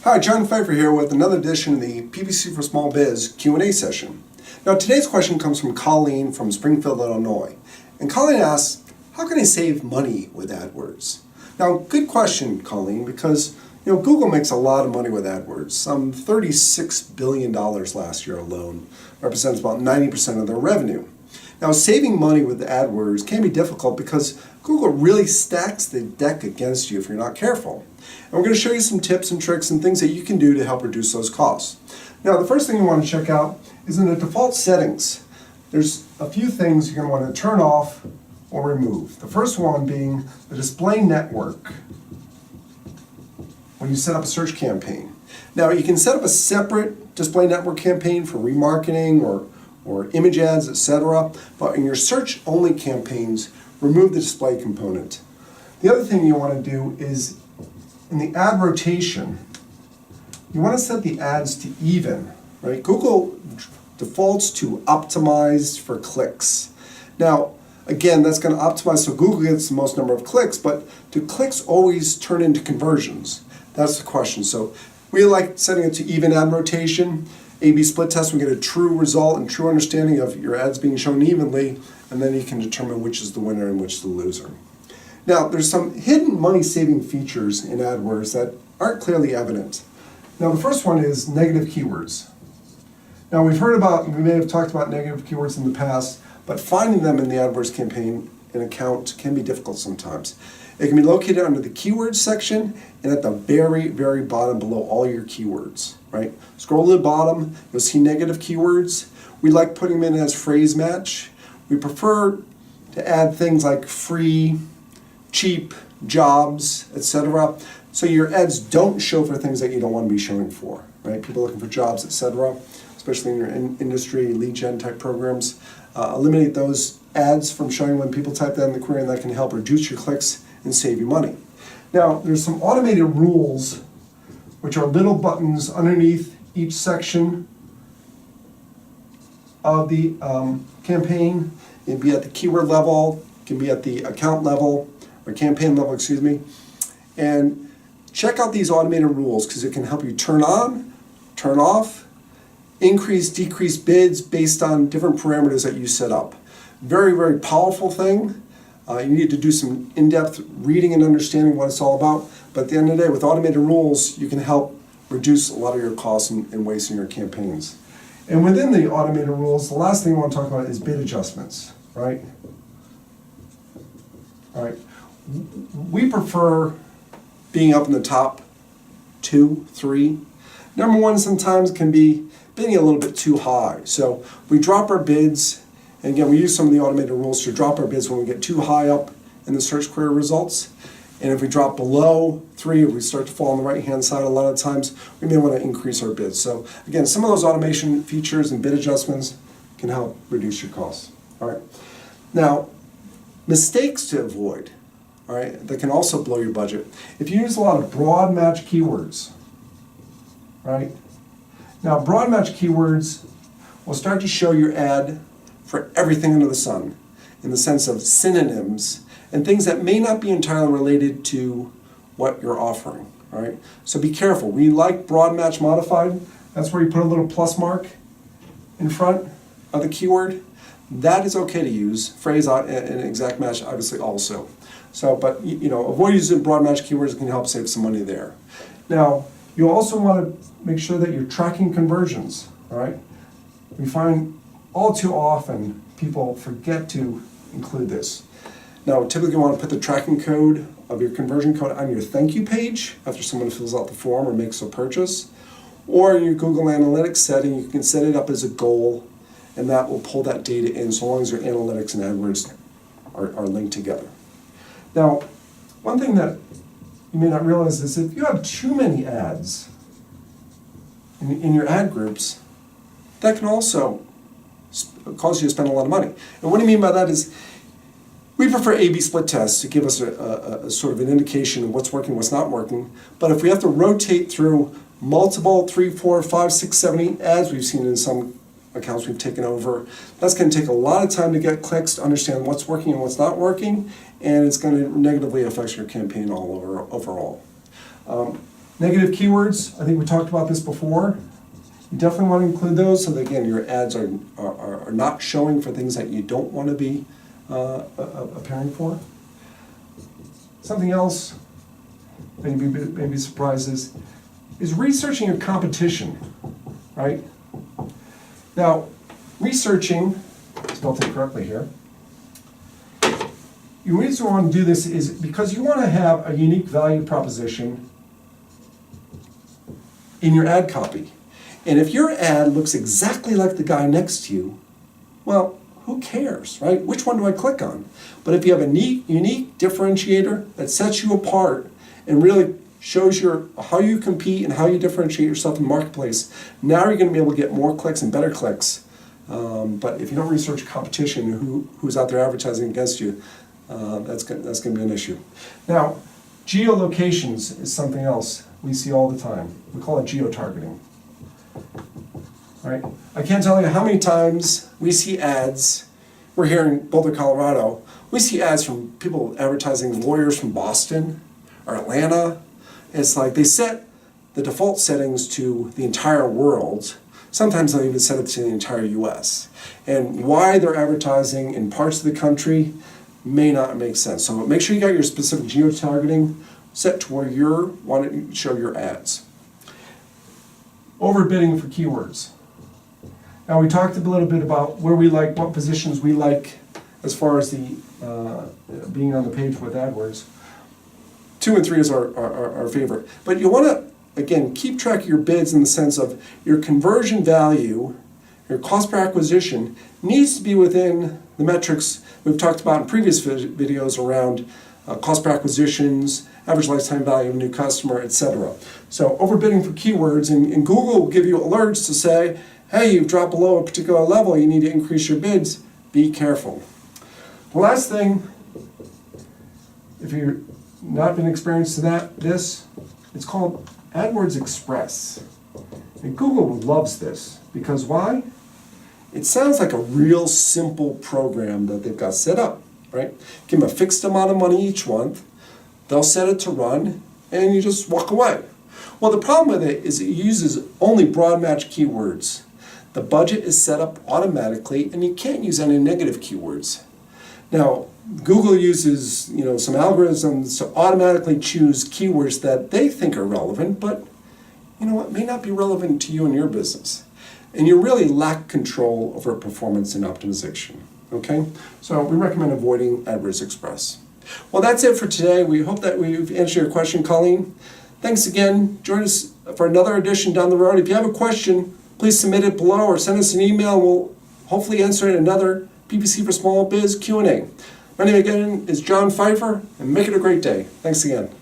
Hi, John Pfeiffer here with another edition of the PPC for Small Biz Q&A session. Now today's question comes from Colleen from Springfield, Illinois. And Colleen asks, how can I save money with AdWords? Now, good question, Colleen, because Google makes a lot of money with AdWords. Some $36 billion last year alone represents about 90% of their revenue. Now, saving money with AdWords can be difficult because Google really stacks the deck against you if you're not careful. And we're going to show you some tips and tricks and things that you can do to help reduce those costs. Now, the first thing you want to check out is in the default settings. There's a few things you're going to want to turn off or remove. The first one being the display network when you set up a search campaign. Now, you can set up a separate display network campaign for remarketing or image ads, etc. But in your search-only campaigns, remove the display component. The other thing you want to do is in the ad rotation, you want to set the ads to even, right? Google defaults to optimized for clicks. Now, again, that's going to optimize so Google gets the most number of clicks, but do clicks always turn into conversions? That's the question. So we like setting it to even ad rotation. A/B split test, we get a true result and true understanding of your ads being shown evenly, and then you can determine which is the winner and which is the loser. Now, there's some hidden money-saving features in AdWords that aren't clearly evident. Now, the first one is negative keywords. Now, we may have talked about negative keywords in the past, but finding them in the AdWords campaign and account can be difficult sometimes. It can be located under the keywords section and at the very, very bottom below all your keywords, right? Scroll to the bottom, you'll see negative keywords. We like putting them in as phrase match. We prefer to add things like free, cheap, jobs, etc. So your ads don't show for things that you don't want to be showing for, right? People looking for jobs, etc., especially in your industry, lead gen type programs. Eliminate those ads from showing when people type that in the query, and that can help reduce your clicks and save you money. Now, there's some automated rules, which are little buttons underneath each section of the campaign. It can be at the keyword level, it can be at the account level, or campaign level, excuse me. And check out these automated rules because it can help you turn on, turn off, increase, decrease bids based on different parameters that you set up. Very, very powerful thing. You need to do some in-depth reading and understanding what it's all about. But at the end of the day, with automated rules, you can help reduce a lot of your costs and waste in your campaigns. And within the automated rules, the last thing I want to talk about is bid adjustments, right? All right. We prefer being up in the top 2, 3. Number 1 sometimes can be bidding a little bit too high. So we drop our bids. And again, we use some of the automated rules to drop our bids when we get too high up in the search query results. And if we drop below 3, or we start to fall on the right-hand side, a lot of times we may want to increase our bids. So again, some of those automation features and bid adjustments can help reduce your costs. All right. Now, mistakes to avoid, all right, that can also blow your budget. If you use a lot of broad match keywords, right? Now, broad match keywords will start to show your ad for everything under the sun, in the sense of synonyms and things that may not be entirely related to what you're offering, all right? So be careful. We like broad match modified. That's where you put a little plus mark in front of the keyword. That is okay to use. Phrase and exact match obviously also. So, but avoid using broad match keywords. It can help save some money there. Now, you also want to make sure that you're tracking conversions, all right? We find all too often people forget to include this. Now, typically you want to put the tracking code of your conversion code on your thank you page after someone fills out the form or makes a purchase. Or in your Google Analytics setting, you can set it up as a goal, and that will pull that data in so long as your analytics and AdWords are linked together. Now, one thing that you may not realize is if you have too many ads in your ad groups, that can also cause you to spend a lot of money. And what I mean by that is we prefer A/B split tests to give us a sort of an indication of what's working, what's not working. But if we have to rotate through multiple 3, 4, 5, 6, 7, 8 ads we've seen in some accounts we've taken over, that's going to take a lot of time to get clicks to understand what's working and what's not working, and it's going to negatively affect your campaign overall. Negative keywords, I think we talked about this before. You definitely want to include those so that, again, your ads are not showing for things that you don't want to be appearing for. Something else, maybe surprises, is researching your competition, right? Now, researching, spelled incorrectly here, the reason you want to do this is because you want to have a unique value proposition in your ad copy. And if your ad looks exactly like the guy next to you, well, who cares, right? Which one do I click on? But if you have a neat, unique differentiator that sets you apart and really shows how you compete and how you differentiate yourself in the marketplace, now you're going to be able to get more clicks and better clicks. But if you don't research competition, who's out there advertising against you, that's going to be an issue. Now, Geo Locations is something else we see all the time. We call it Geo Targeting. Right? I can't tell you how many times we see ads. We're here in Boulder, Colorado. We see ads from people advertising lawyers from Boston or Atlanta. It's like they set the default settings to the entire world. Sometimes they'll even set it to the entire US. And why they're advertising in parts of the country may not make sense. So make sure you got your specific geo-targeting set to where you want to show your ads. Overbidding for keywords. Now we talked a little bit about where we like, what positions we like as far as the being on the page with AdWords. 2 and 3 is our favorite. But you want to, again, keep track of your bids in the sense of your conversion value, your cost per acquisition needs to be within the metrics we've talked about in previous videos around cost per acquisitions, average lifetime value of a new customer, etc. So overbidding for keywords, and Google will give you alerts to say, hey, you've dropped below a particular level, you need to increase your bids. Be careful. The last thing, if you've not been experienced to this, it's called Adwords Express. And Google loves this, because why? It sounds like a real simple program that they've got set up, right? Give them a fixed amount of money each month, they'll set it to run, and you just walk away. Well, the problem with it is it uses only broad match keywords. The budget is set up automatically, and you can't use any negative keywords. Now, Google uses some algorithms to automatically choose keywords that they think are relevant, but may not be relevant to you and your business. And you really lack control over performance and optimization. Okay? So we recommend avoiding Adwords Express. Well, that's it for today. We hope that we've answered your question, Colleen. Thanks again. Join us for another edition down the road. If you have a question, please submit it below or send us an email. We'll hopefully answer it in another PPC for Small Biz Q&A. My name again is John Pfeiffer, and make it a great day. Thanks again.